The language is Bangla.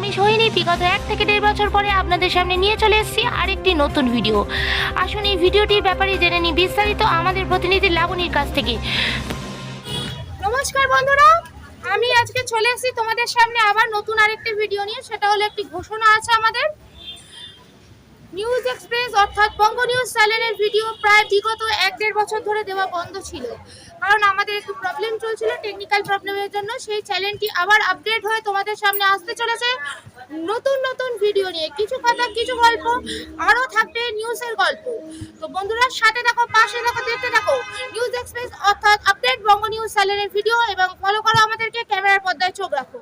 আমি সোহিনী বিগত 1 থেকে 1.5 বছর পরে আপনাদের সামনে নিয়ে চলে এসেছি আরেকটি নতুন ভিডিও। আসুন এই ভিডিওটির ব্যাপারে জেনে নিই বিস্তারিত আমাদের প্রতিনিধি লাবণীর কাছ থেকে। নমস্কার বন্ধুরা, আমি আজকে চলে এসেছি তোমাদের সামনে আবার নতুন আরেকটি ভিডিও নিয়ে। সেটা হলো একটি ঘোষণা আছে আমাদের। নিউজ এক্সপ্রেস অর্থাৎ বঙ্গ নিউজ চ্যানেলের ভিডিও প্রায় বিগত 1-1.5 বছর ধরে দেওয়া বন্ধ ছিল, কারণ আমাদের একটু প্রবলেম চলছিল, টেকনিক্যাল প্রবলেমের জন্য। সেই চ্যানেলটি আবার আপডেট হয়ে তোমাদের সামনে আসতে চলেছে নতুন নতুন ভিডিও নিয়ে। কিছু কথা, কিছু গল্প, আরও থাকবে নিউজের গল্প। তো বন্ধুরা, সাথে থাকো, পাশে থাকো, দেখতে থাকো নিউজ এক্সপ্রেস অর্থাৎ আপডেট বঙ্গ নিউজ চ্যানেলের ভিডিও এবং ফলো করো আমাদেরকে, ক্যামেরার পর্দায় চোখ রাখো।